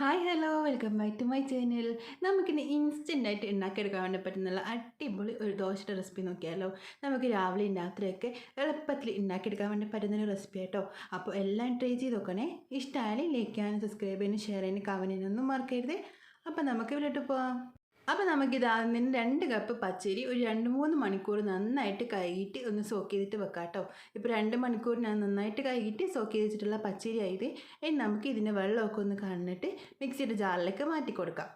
Hi hello welcome back to my channel. നമുക്കിനി ഇൻസ്റ്റൻ്റായിട്ട് ഉണ്ടാക്കിയെടുക്കാൻ വേണ്ടി പറ്റുന്നുള്ള അടിപൊളി ഒരു ദോശയുടെ റെസിപ്പി നോക്കിയാലോ. നമുക്ക് രാവിലെയും രാത്രിയൊക്കെ എളുപ്പത്തിൽ ഉണ്ടാക്കിയെടുക്കാൻ വേണ്ടി പറ്റുന്നൊരു റെസിപ്പി ആട്ടോ. അപ്പോൾ എല്ലാം ട്രൈ ചെയ്ത് നോക്കണേ. ഇഷ്ടമായാലും ലൈക്ക് ചെയ്യാനും സബ്സ്ക്രൈബ് ചെയ്യാനും ഷെയർ ചെയ്യാനും കമൻറ്റ് ചെയ്യാനൊന്നും മറക്കരുത്. അപ്പോൾ നമുക്ക് ഇവിടോട്ട് പോവാം. അപ്പോൾ നമുക്കിത് ആദ്യം തന്നെ 2 കപ്പ് പച്ചരി ഒരു 2-3 മണിക്കൂർ നന്നായിട്ട് കഴുകിയിട്ട് ഒന്ന് സോക്ക് ചെയ്തിട്ട് വെക്കാം കേട്ടോ. ഇപ്പോൾ 2 മണിക്കൂർ ഞാൻ നന്നായിട്ട് കഴുകിയിട്ട് സോക്ക് ചെയ്ത് വെച്ചിട്ടുള്ള പച്ചരി ആയത്. ഇനി നമുക്ക് ഇതിൻ്റെ വെള്ളമൊക്കെ ഒന്ന് കളഞ്ഞിട്ട് മിക്സിയുടെ ജാറിലേക്ക് മാറ്റി കൊടുക്കാം.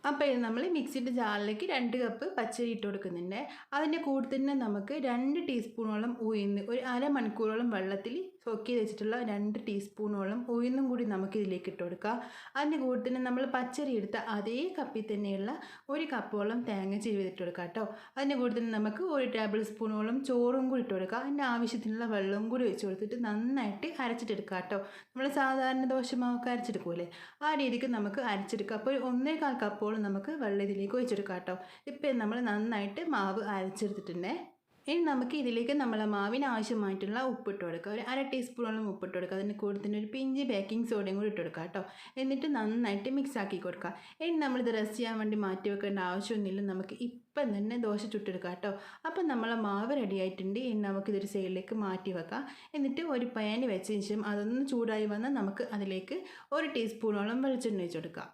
അപ്പോൾ ഇത് നമ്മൾ മിക്സിയുടെ ജാറിലേക്ക് 2 കപ്പ് പച്ചരി ഇട്ട് കൊടുക്കുന്നുണ്ട്. അതിൻ്റെ കൂടെ തന്നെ നമുക്ക് 2 ടീസ്പൂണോളം ഉഴുന്ന് ഒരു അരമണിക്കൂറോളം വെള്ളത്തിൽ സോക്ക് ചെയ്ത് വെച്ചിട്ടുള്ള 2 ടീസ്പൂണോളം ഉഴുന്നും കൂടി നമുക്ക് ഇതിലേക്ക് ഇട്ട് കൊടുക്കാം. അതിൻ്റെ കൂടെ തന്നെ നമ്മൾ പച്ചരി എടുത്ത അതേ കപ്പിൽ തന്നെയുള്ള 1 കപ്പോളം തേങ്ങ ചിരവിതിട്ട് കൊടുക്കാം കേട്ടോ. അതിൻ്റെ കൂടെ തന്നെ നമുക്ക് 1 ടേബിൾ സ്പൂണോളം ചോറും കൂടി ഇട്ട് കൊടുക്കാം. അതിൻ്റെ ആവശ്യത്തിനുള്ള വെള്ളവും കൂടി ഒഴിച്ച് കൊടുത്തിട്ട് നന്നായിട്ട് അരച്ചിട്ടെടുക്കാം കേട്ടോ. നമ്മൾ സാധാരണ ദോശമാവൊക്കെ അരച്ചെടുക്കൂലേ, ആ രീതിക്ക് നമുക്ക് അരച്ചെടുക്കാം. അപ്പോൾ 1/4 കപ്പോളം നമുക്ക് വെള്ളം ഇതിലേക്ക് ഒഴിച്ചെടുക്കാം കേട്ടോ. ഇപ്പം നമ്മൾ നന്നായിട്ട് മാവ് അരച്ചെടുത്തിട്ടുണ്ട്. ഇനി നമുക്ക് ഇതിലേക്ക് നമ്മളെ മാവിന് ആവശ്യമായിട്ടുള്ള ഉപ്പിട്ട് കൊടുക്കുക. ഒരു 1/2 ടീസ്പൂണോളം ഉപ്പിട്ട് കൊടുക്കുക. അതിൻ്റെ കൂടെ തന്നെ ഒരു പിഞ്ച് ബേക്കിംഗ് സോഡയും കൂടി ഇട്ട് കൊടുക്കുക കേട്ടോ. എന്നിട്ട് നന്നായിട്ട് മിക്സ് ആക്കി കൊടുക്കുക. ഇനി നമ്മളിത് റെസ്റ്റ് ചെയ്യാൻ വേണ്ടി മാറ്റി വെക്കേണ്ട ആവശ്യമൊന്നുമില്ല. നമുക്ക് ഇപ്പം തന്നെ ദോശ ചുട്ടെടുക്കാം കേട്ടോ. അപ്പം നമ്മളെ മാവ് റെഡി ആയിട്ടുണ്ട്. ഇനി നമുക്കിതൊരു സൈഡിലേക്ക് മാറ്റി വെക്കാം. എന്നിട്ട് ഒരു പാൻ വെച്ചതിന് ശേഷം അതൊന്ന് ചൂടായി വന്നാൽ നമുക്ക് അതിലേക്ക് 1 ടീസ്പൂണോളം വെളിച്ചെണ്ണ ഒഴിച്ച് കൊടുക്കാം.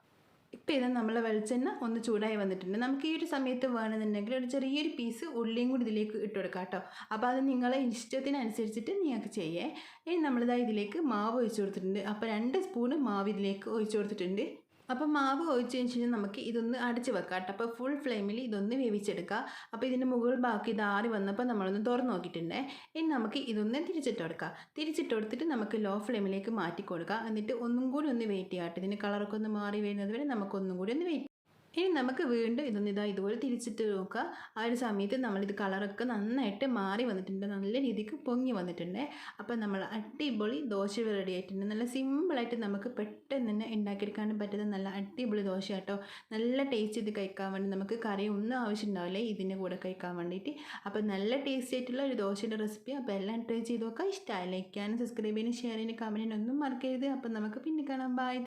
ഇപ്പോൾ ഇത് നമ്മളെ വെളിച്ചെണ്ണ ഒന്ന് ചൂടായി വന്നിട്ടുണ്ട്. നമുക്ക് ഈ ഒരു സമയത്ത് വേണമെന്നുണ്ടെങ്കിൽ ഒരു ചെറിയൊരു പീസ് ഉള്ളിയും കൂടി ഇതിലേക്ക് ഇട്ട് കൊടുക്കാം കേട്ടോ. അപ്പോൾ അത് നിങ്ങളെ ഇഷ്ടത്തിനനുസരിച്ചിട്ട് നിങ്ങൾക്ക് ചെയ്യേ. ഇനി നമ്മളിതാ ഇതിലേക്ക് മാവ് ഒഴിച്ച് കൊടുത്തിട്ടുണ്ട്. അപ്പോൾ 2 സ്പൂണ് മാവ് ഇതിലേക്ക് ഒഴിച്ച് കൊടുത്തിട്ടുണ്ട്. അപ്പോൾ മാവ് ഒഴിച്ചതിന് ശേഷം നമുക്ക് ഇതൊന്ന് അടച്ച് വെക്കാം കേട്ടോ. അപ്പോൾ ഫുൾ ഫ്ലെയിമിൽ ഇതൊന്ന് വേവിച്ചെടുക്കുക. അപ്പോൾ ഇതിൻ്റെ മുകൾ ബാക്കി ഇത് ആറി വന്നപ്പോൾ നമ്മളൊന്ന് തുറന്ന് നോക്കിയിട്ടുണ്ട്. ഇനി നമുക്ക് ഇതൊന്ന് തിരിച്ചിട്ട് കൊടുക്കാം. തിരിച്ചിട്ട് കൊടുത്തിട്ട് നമുക്ക് ലോ ഫ്ലെയിമിലേക്ക് മാറ്റി കൊടുക്കാം. എന്നിട്ട് ഒന്നും കൂടി ഒന്ന് വെയിറ്റ് ചെയ്യാം കേട്ടോ. ഇതിൻ്റെ കളറൊക്കെ ഒന്ന് മാറി വരുന്നത് വരെ നമുക്കൊന്നും കൂടി ഒന്ന് വെയിറ്റ്. ഇനി നമുക്ക് വീണ്ടും ഇതുപോലെ തിരിച്ചിട്ട് നോക്കുക. ആ ഒരു സമയത്ത് നമ്മളിത് കളറൊക്കെ നന്നായിട്ട് മാറി വന്നിട്ടുണ്ട്, നല്ല രീതിക്ക് പൊങ്ങി വന്നിട്ടുണ്ട്. അപ്പോൾ നമ്മൾ അടിപൊളി ദോശ റെഡി ആയിട്ടുണ്ട്. നല്ല സിമ്പിളായിട്ട് നമുക്ക് പെട്ടെന്ന് തന്നെ ഉണ്ടാക്കിയെടുക്കാൻ പറ്റുന്ന നല്ല അടിപൊളി ദോശ കേട്ടോ. നല്ല ടേസ്റ്റ് ഇത് കഴിക്കാൻ വേണ്ടി നമുക്ക് കറി ഒന്നും ആവശ്യം ഉണ്ടാവില്ലേ ഇതിൻ്റെ കൂടെ കഴിക്കാൻ വേണ്ടിയിട്ട്. അപ്പോൾ നല്ല ടേസ്റ്റ് ആയിട്ടുള്ള ഒരു ദോശയുടെ റെസിപ്പി. അപ്പോൾ എല്ലാം ട്രൈ ചെയ്ത് നോക്കുക. ഇഷ്ടമായി ലൈക്ക് ചെയ്യാനും സബ്സ്ക്രൈബ് ചെയ്യാനും ഷെയർ ചെയ്യാനും കമൻറ്റ് ചെയ്യാനും ഒന്നും മറക്കരുത്. അപ്പോൾ നമുക്ക് പിന്നെ കാണാം. ബൈ.